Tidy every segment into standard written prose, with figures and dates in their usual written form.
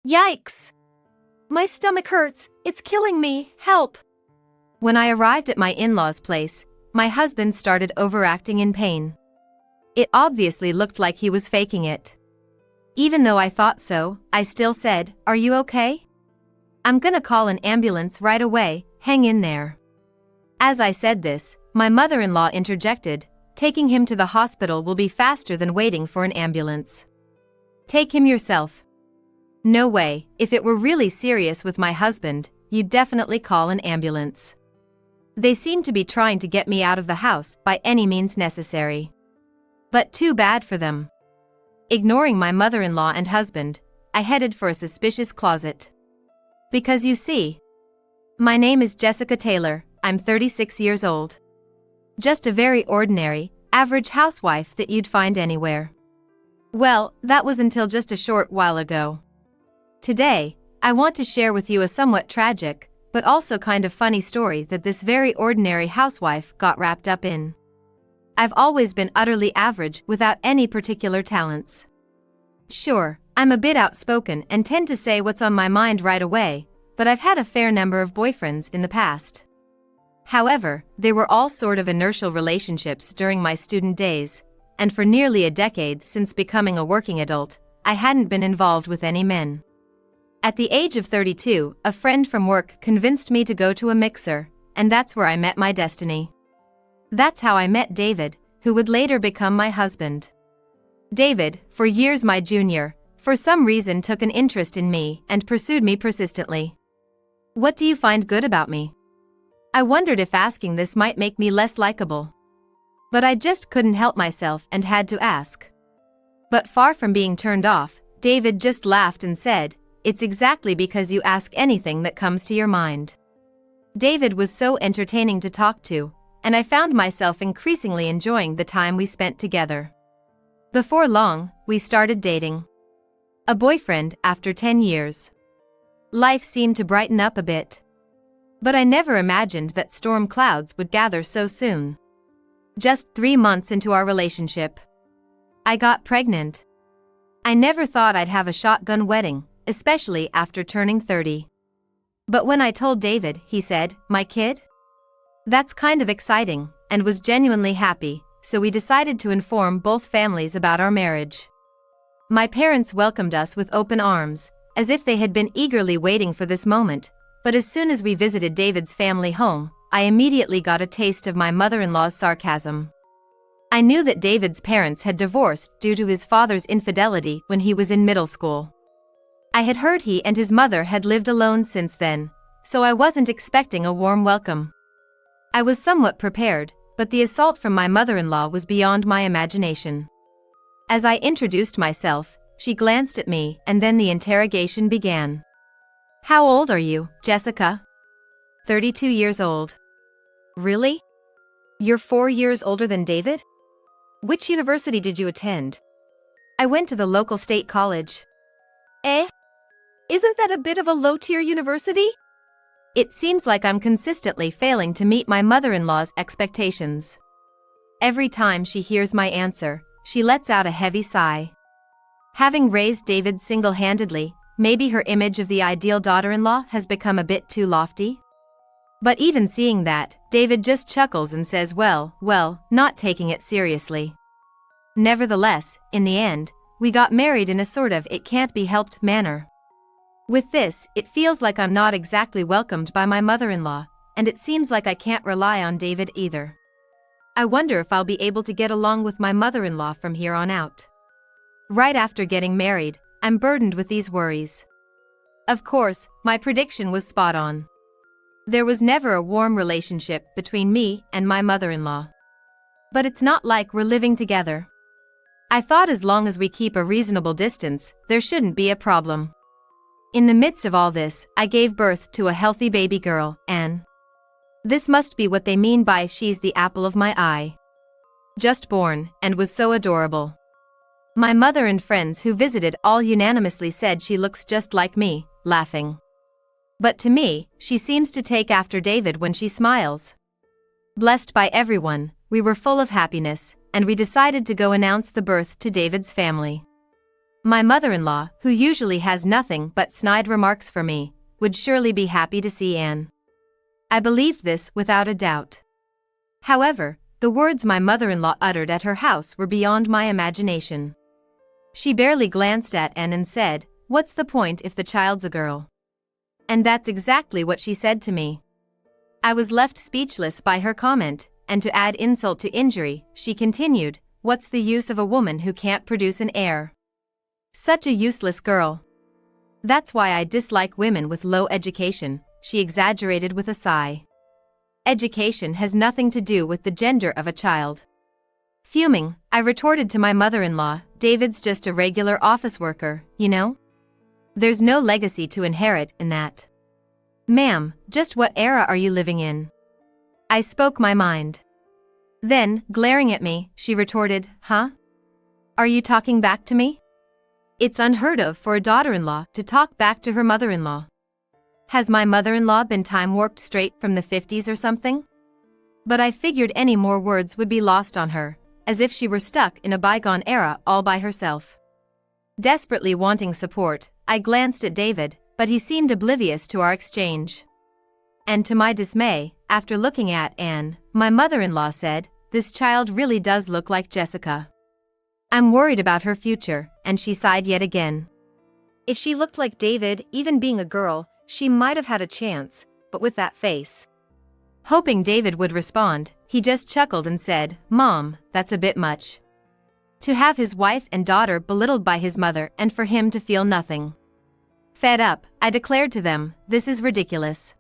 Yikes! My stomach hurts, it's killing me, help! When I arrived at my in-laws' place, my husband started overacting in pain. It obviously looked like he was faking it. Even though I thought so, I still said, "Are you okay? I'm gonna call an ambulance right away, hang in there." As I said this, my mother-in-law interjected, "Taking him to the hospital will be faster than waiting for an ambulance. Take him yourself." No way, if it were really serious with my husband, you'd definitely call an ambulance. They seemed to be trying to get me out of the house by any means necessary. But too bad for them. Ignoring my mother-in-law and husband, I headed for a suspicious closet. Because you see, my name is Jessica Taylor, I'm 36 years old. Just a very ordinary, average housewife that you'd find anywhere. Well, that was until just a short while ago. Today, I want to share with you a somewhat tragic, but also kind of funny story that this very ordinary housewife got wrapped up in. I've always been utterly average without any particular talents. Sure, I'm a bit outspoken and tend to say what's on my mind right away, but I've had a fair number of boyfriends in the past. However, they were all sort of inertial relationships during my student days, and for nearly a decade since becoming a working adult, I hadn't been involved with any men. At the age of 32, a friend from work convinced me to go to a mixer, and that's where I met my destiny. That's how I met David, who would later become my husband. David, for years my junior, for some reason took an interest in me and pursued me persistently. What do you find good about me? I wondered if asking this might make me less likable. But I just couldn't help myself and had to ask. But far from being turned off, David just laughed and said, "It's exactly because you ask anything that comes to your mind." David was so entertaining to talk to, and I found myself increasingly enjoying the time we spent together. Before long, we started dating. A boyfriend after 10 years. Life seemed to brighten up a bit. But I never imagined that storm clouds would gather so soon. Just 3 months into our relationship, I got pregnant. I never thought I'd have a shotgun wedding, especially after turning 30. But when I told David, he said, "My kid? That's kind of exciting," and was genuinely happy, so we decided to inform both families about our marriage. My parents welcomed us with open arms, as if they had been eagerly waiting for this moment, but as soon as we visited David's family home, I immediately got a taste of my mother-in-law's sarcasm. I knew that David's parents had divorced due to his father's infidelity when he was in middle school. I had heard he and his mother had lived alone since then, so I wasn't expecting a warm welcome. I was somewhat prepared, but the assault from my mother-in-law was beyond my imagination. As I introduced myself, she glanced at me and then the interrogation began. "How old are you, Jessica?" 32 years old. "Really? You're 4 years older than David? Which university did you attend?" "I went to the local state college." "Eh? Isn't that a bit of a low-tier university?" It seems like I'm consistently failing to meet my mother-in-law's expectations. Every time she hears my answer, she lets out a heavy sigh. Having raised David single-handedly, maybe her image of the ideal daughter-in-law has become a bit too lofty? But even seeing that, David just chuckles and says, well, not taking it seriously. Nevertheless, in the end, we got married in a sort of it-can't-be-helped manner. With this, it feels like I'm not exactly welcomed by my mother-in-law, and it seems like I can't rely on David either. I wonder if I'll be able to get along with my mother-in-law from here on out. Right after getting married, I'm burdened with these worries. Of course, my prediction was spot on. There was never a warm relationship between me and my mother-in-law. But it's not like we're living together. I thought as long as we keep a reasonable distance, there shouldn't be a problem. In the midst of all this, I gave birth to a healthy baby girl, Anne. This must be what they mean by "she's the apple of my eye." Just born, and was so adorable. My mother and friends who visited all unanimously said she looks just like me, laughing. But to me, she seems to take after David when she smiles. Blessed by everyone, we were full of happiness, and we decided to go announce the birth to David's family. My mother-in-law, who usually has nothing but snide remarks for me, would surely be happy to see Anne. I believed this without a doubt. However, the words my mother-in-law uttered at her house were beyond my imagination. She barely glanced at Anne and said, "What's the point if the child's a girl?" And that's exactly what she said to me. I was left speechless by her comment, and to add insult to injury, she continued, "What's the use of a woman who can't produce an heir? Such a useless girl. That's why I dislike women with low education," she exaggerated with a sigh. Education has nothing to do with the gender of a child. Fuming, I retorted to my mother-in-law, "David's just a regular office worker, you know? There's no legacy to inherit in that." "Ma'am, just what era are you living in?" I spoke my mind. Then, glaring at me, she retorted, "Huh? Are you talking back to me?" It's unheard of for a daughter-in-law to talk back to her mother-in-law. Has my mother-in-law been time-warped straight from the 50s or something? But I figured any more words would be lost on her, as if she were stuck in a bygone era all by herself. Desperately wanting support, I glanced at David, but he seemed oblivious to our exchange. And to my dismay, after looking at Anne, my mother-in-law said, "This child really does look like Jessica. I'm worried about her future," and she sighed yet again. If she looked like David, even being a girl, she might have had a chance, but with that face. Hoping David would respond, he just chuckled and said, "Mom, that's a bit much. To have his wife and daughter belittled by his mother and for him to feel nothing." Fed up, I declared to them, "This is ridiculous.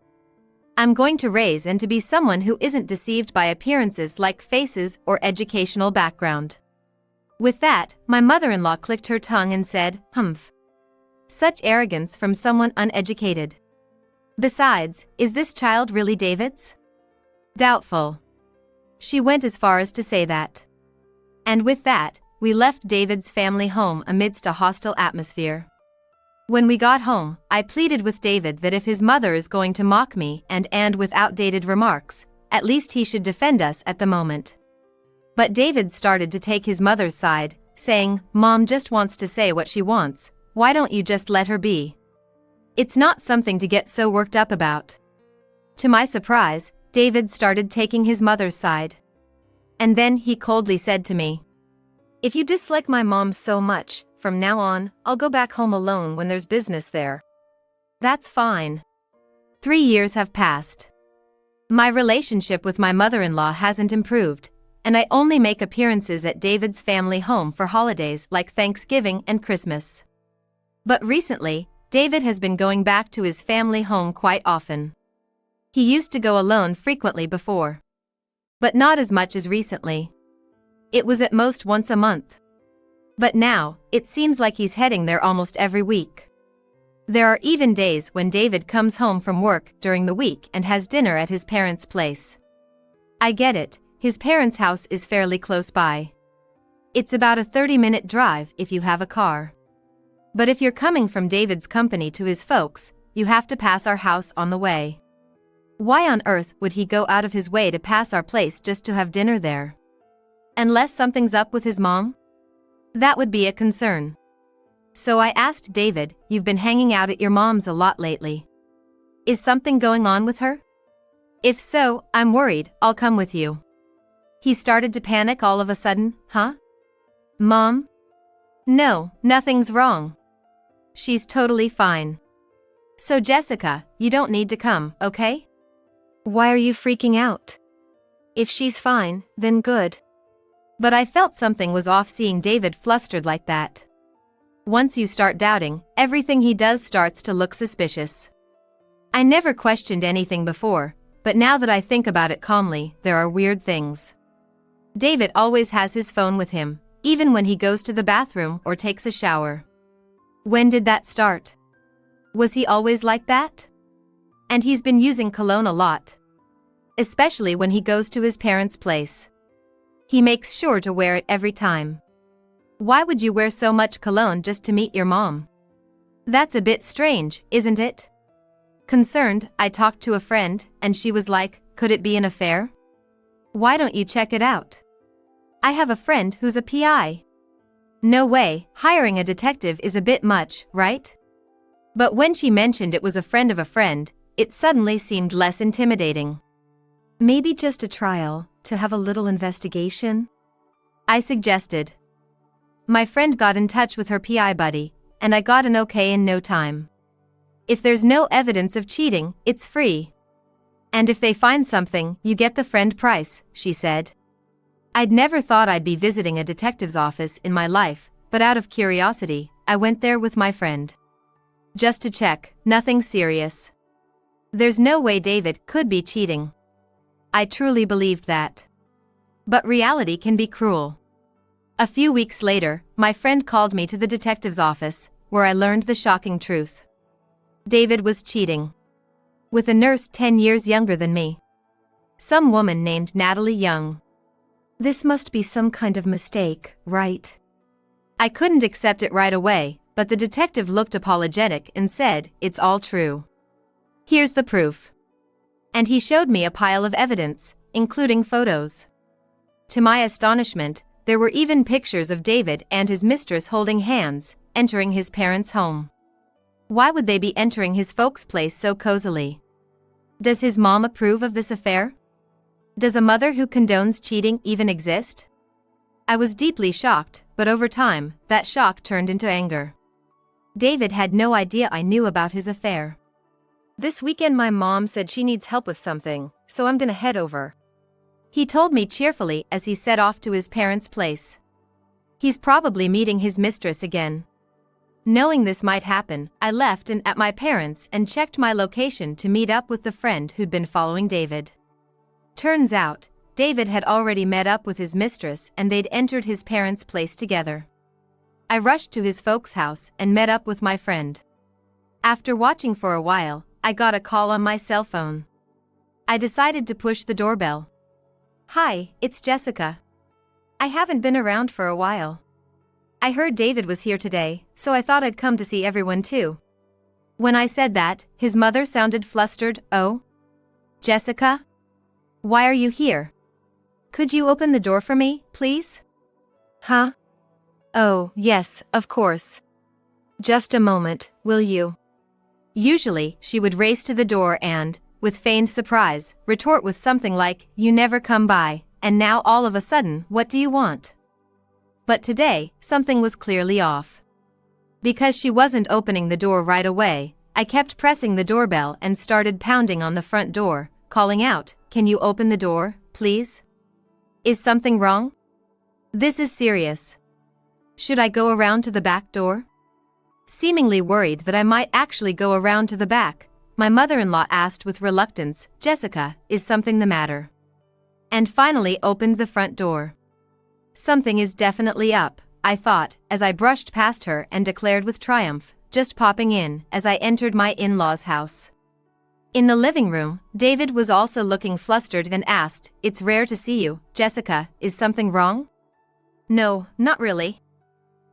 I'm going to raise and to be someone who isn't deceived by appearances like faces or educational background." With that, my mother-in-law clicked her tongue and said, "Humph. Such arrogance from someone uneducated. Besides, is this child really David's? Doubtful." She went as far as to say that. And with that, we left David's family home amidst a hostile atmosphere. When we got home, I pleaded with David that if his mother is going to mock me and with outdated remarks, at least he should defend us at the moment. But David started to take his mother's side, saying, "Mom just wants to say what she wants, why don't you just let her be? It's not something to get so worked up about." To my surprise, David started taking his mother's side. And then he coldly said to me, "If you dislike my mom so much, from now on, I'll go back home alone when there's business there." That's fine. 3 years have passed. My relationship with my mother-in-law hasn't improved, and I only make appearances at David's family home for holidays like Thanksgiving and Christmas. But recently, David has been going back to his family home quite often. He used to go alone frequently before. But not as much as recently. It was at most once a month. But now, it seems like he's heading there almost every week. There are even days when David comes home from work during the week and has dinner at his parents' place. I get it, his parents' house is fairly close by. It's about a 30-minute drive if you have a car. But if you're coming from David's company to his folks, you have to pass our house on the way. Why on earth would he go out of his way to pass our place just to have dinner there? Unless something's up with his mom? That would be a concern. So I asked David, "You've been hanging out at your mom's a lot lately. Is something going on with her? If so, I'm worried, I'll come with you." He started to panic all of a sudden. "Huh? Mom? No, nothing's wrong. She's totally fine. So Jessica, you don't need to come, okay? Why are you freaking out? If she's fine, then good." But I felt something was off seeing David flustered like that. Once you start doubting, everything he does starts to look suspicious. I never questioned anything before, but now that I think about it calmly, there are weird things. David always has his phone with him, even when he goes to the bathroom or takes a shower. When did that start? Was he always like that? And he's been using cologne a lot. Especially when he goes to his parents' place. He makes sure to wear it every time. Why would you wear so much cologne just to meet your mom? That's a bit strange, isn't it? Concerned, I talked to a friend, and she was like, "Could it be an affair? Why don't you check it out? I have a friend who's a PI." No way, hiring a detective is a bit much, right? But when she mentioned it was a friend of a friend, it suddenly seemed less intimidating. Maybe just a trial, to have a little investigation? I suggested. My friend got in touch with her PI buddy, and I got an okay in no time. If there's no evidence of cheating, it's free. And if they find something, you get the friend price, she said. I'd never thought I'd be visiting a detective's office in my life, but out of curiosity, I went there with my friend. Just to check, nothing serious. There's no way David could be cheating. I truly believed that. But reality can be cruel. A few weeks later, my friend called me to the detective's office, where I learned the shocking truth. David was cheating. With a nurse 10 years younger than me. Some woman named Natalie Young. This must be some kind of mistake, right? I couldn't accept it right away, but the detective looked apologetic and said, "It's all true. Here's the proof." And he showed me a pile of evidence, including photos. To my astonishment, there were even pictures of David and his mistress holding hands, entering his parents' home. Why would they be entering his folks' place so cozily? Does his mom approve of this affair? Does a mother who condones cheating even exist? I was deeply shocked, but over time, that shock turned into anger. David had no idea I knew about his affair. This weekend my mom said she needs help with something, so I'm gonna head over. He told me cheerfully as he set off to his parents' place. He's probably meeting his mistress again. Knowing this might happen, I left and at my parents' and checked my location to meet up with the friend who'd been following David. Turns out, David had already met up with his mistress and they'd entered his parents' place together. I rushed to his folks' house and met up with my friend. After watching for a while, I got a call on my cell phone. I decided to push the doorbell. "Hi, it's Jessica. I haven't been around for a while. I heard David was here today, so I thought I'd come to see everyone too." When I said that, his mother sounded flustered. "Oh? Jessica? Why are you here? Could you open the door for me, please?" "Huh? Oh, yes, of course. Just a moment, will you?" Usually, she would race to the door and, with feigned surprise, retort with something like, "You never come by, and now all of a sudden, what do you want?" But today, something was clearly off. Because she wasn't opening the door right away, I kept pressing the doorbell and started pounding on the front door, calling out, "Can you open the door, please? Is something wrong? This is serious. Should I go around to the back door?" Seemingly worried that I might actually go around to the back, my mother-in-law asked with reluctance, "Jessica, is something the matter?" And finally opened the front door. Something is definitely up, I thought, as I brushed past her and declared with triumph, just popping in, as I entered my in-laws' house. In the living room, David was also looking flustered and asked, "It's rare to see you, Jessica, is something wrong?" "No, not really."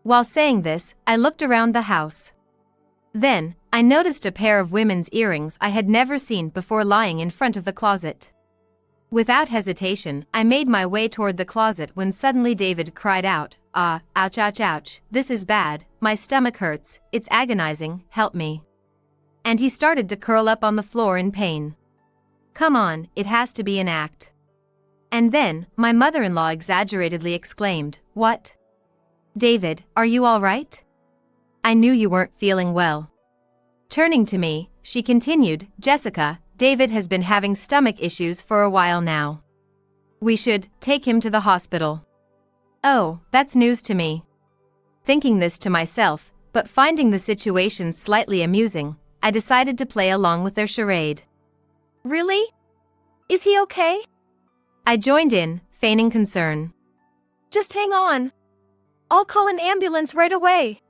While saying this, I looked around the house. Then, I noticed a pair of women's earrings I had never seen before lying in front of the closet. Without hesitation, I made my way toward the closet when suddenly David cried out, ouch, ouch, ouch, this is bad, my stomach hurts, it's agonizing, help me." And he started to curl up on the floor in pain. Come on, it has to be an act. And then, my mother-in-law exaggeratedly exclaimed, "What? David, are you all right? I knew you weren't feeling well." Turning to me, she continued, "Jessica, David has been having stomach issues for a while now. We should take him to the hospital." Oh, that's news to me. Thinking this to myself, but finding the situation slightly amusing, I decided to play along with their charade. "Really? Is he okay?" I joined in, feigning concern. "Just hang on. I'll call an ambulance right away."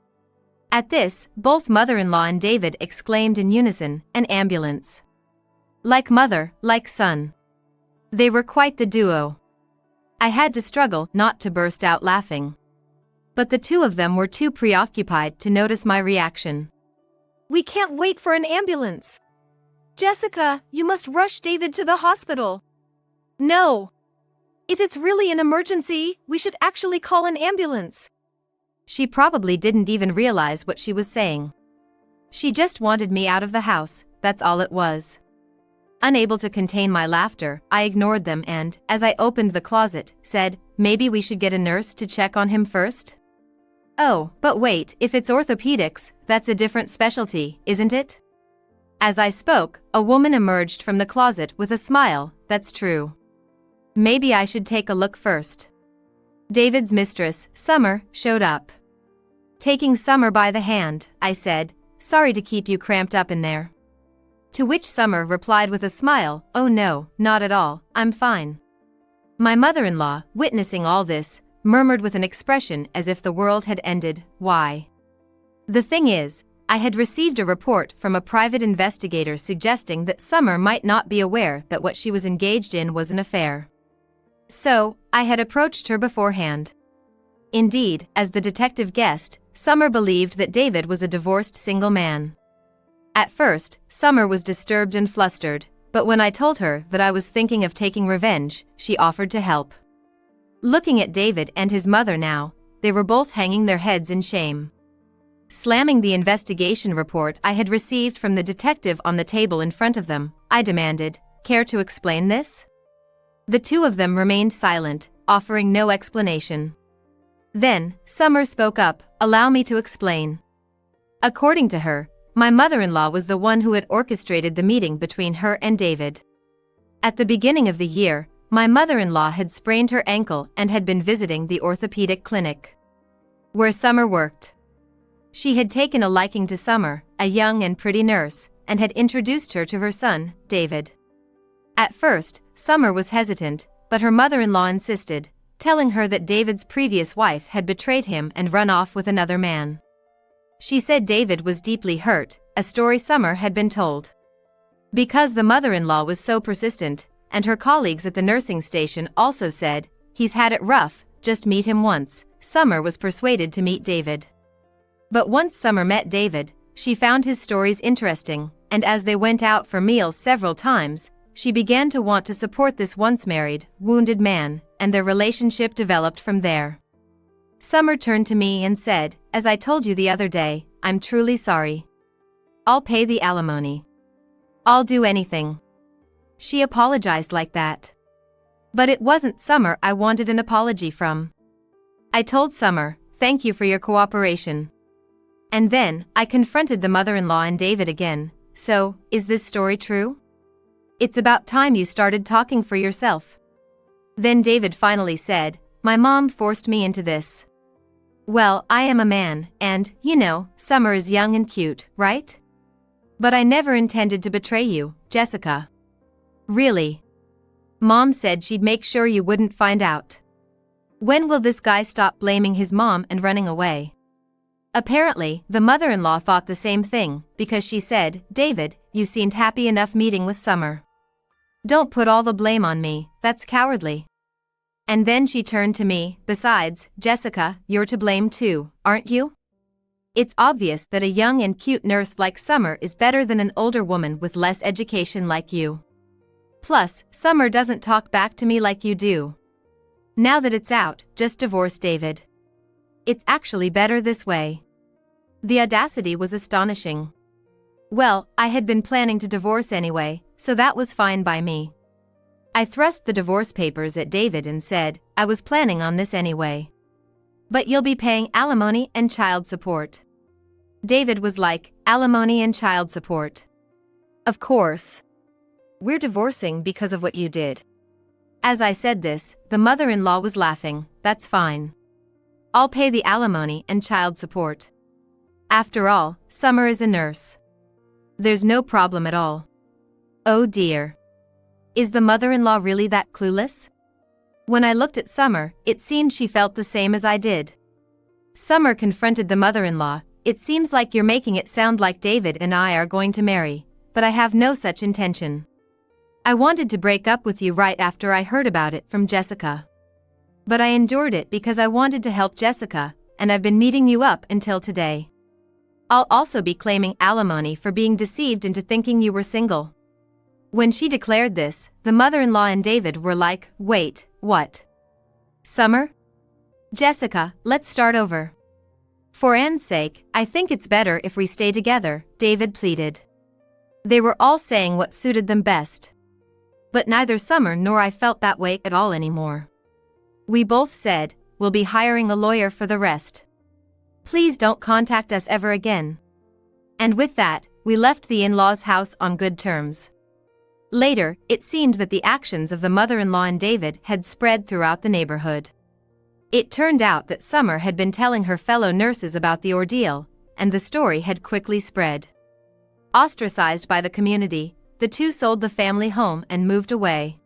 At this, both mother-in-law and David exclaimed in unison, "An ambulance." Like mother, like son. They were quite the duo. I had to struggle not to burst out laughing. But the two of them were too preoccupied to notice my reaction. "We can't wait for an ambulance. Jessica, you must rush David to the hospital." "No. If it's really an emergency, we should actually call an ambulance." She probably didn't even realize what she was saying. She just wanted me out of the house, that's all it was. Unable to contain my laughter, I ignored them and, as I opened the closet, said, maybe we should get a nurse to check on him first? Oh, but wait, if it's orthopedics, that's a different specialty, isn't it? As I spoke, a woman emerged from the closet with a smile. That's true. Maybe I should take a look first. David's mistress, Summer, showed up. Taking Summer by the hand, I said, sorry to keep you cramped up in there. To which Summer replied with a smile, oh no, not at all, I'm fine. My mother-in-law, witnessing all this, murmured with an expression as if the world had ended, why? The thing is, I had received a report from a private investigator suggesting that Summer might not be aware that what she was engaged in was an affair. So, I had approached her beforehand. Indeed, as the detective guessed, Summer believed that David was a divorced single man. At first, Summer was disturbed and flustered, but when I told her that I was thinking of taking revenge, she offered to help. Looking at David and his mother now, they were both hanging their heads in shame. Slamming the investigation report I had received from the detective on the table in front of them, I demanded, care to explain this? The two of them remained silent, offering no explanation. Then, Summer spoke up, allow me to explain. According to her, my mother-in-law was the one who had orchestrated the meeting between her and David. At the beginning of the year, my mother-in-law had sprained her ankle and had been visiting the orthopedic clinic where Summer worked. She had taken a liking to Summer, a young and pretty nurse, and had introduced her to her son, David. At first, Summer was hesitant, but her mother-in-law insisted, telling her that David's previous wife had betrayed him and run off with another man. She said David was deeply hurt, a story Summer had been told. Because the mother-in-law was so persistent, and her colleagues at the nursing station also said, he's had it rough, just meet him once, Summer was persuaded to meet David. But once Summer met David, she found his stories interesting, and as they went out for meals several times, she began to want to support this once married, wounded man, and their relationship developed from there. Summer turned to me and said, as I told you the other day, I'm truly sorry. I'll pay the alimony. I'll do anything. She apologized like that. But it wasn't Summer I wanted an apology from. I told Summer, thank you for your cooperation. And then, I confronted the mother-in-law and David again, so, is this story true? It's about time you started talking for yourself. Then David finally said, my mom forced me into this. Well, I am a man, and, you know, Summer is young and cute, right? But I never intended to betray you, Jessica. Really? Mom said she'd make sure you wouldn't find out. When will this guy stop blaming his mom and running away? Apparently, the mother-in-law thought the same thing, because she said, David, you seemed happy enough meeting with Summer. Don't put all the blame on me, that's cowardly. And then she turned to me, besides, Jessica, you're to blame too, aren't you? It's obvious that a young and cute nurse like Summer is better than an older woman with less education like you. Plus, Summer doesn't talk back to me like you do. Now that it's out, just divorce David. It's actually better this way. The audacity was astonishing. Well, I had been planning to divorce anyway, so that was fine by me. I thrust the divorce papers at David and said, I was planning on this anyway. But you'll be paying alimony and child support. David was like, alimony and child support. Of course. We're divorcing because of what you did. As I said this, the mother-in-law was laughing, that's fine. I'll pay the alimony and child support. After all, Summer is a nurse. There's no problem at all. Oh dear. Is the mother-in-law really that clueless? When I looked at Summer, it seemed she felt the same as I did. Summer confronted the mother-in-law, it seems like you're making it sound like David and I are going to marry, but I have no such intention. I wanted to break up with you right after I heard about it from Jessica. But I endured it because I wanted to help Jessica, and I've been meeting you up until today. I'll also be claiming alimony for being deceived into thinking you were single. When she declared this, the mother-in-law and David were like, wait, what? Summer? Jessica, let's start over. For Anne's sake, I think it's better if we stay together, David pleaded. They were all saying what suited them best. But neither Summer nor I felt that way at all anymore. We both said, we'll be hiring a lawyer for the rest. Please don't contact us ever again. And with that, we left the in-laws' house on good terms. Later, it seemed that the actions of the mother-in-law and David had spread throughout the neighborhood. It turned out that Summer had been telling her fellow nurses about the ordeal, and the story had quickly spread. Ostracized by the community, the two sold the family home and moved away.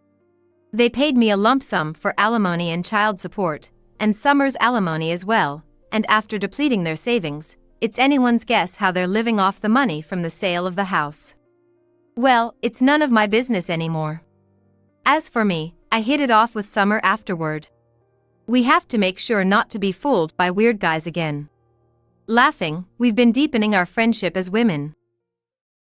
They paid me a lump sum for alimony and child support, and Summer's alimony as well, and after depleting their savings, it's anyone's guess how they're living off the money from the sale of the house. Well, it's none of my business anymore. As for me, I hit it off with Summer afterward. We have to make sure not to be fooled by weird guys again. Laughing, we've been deepening our friendship as women.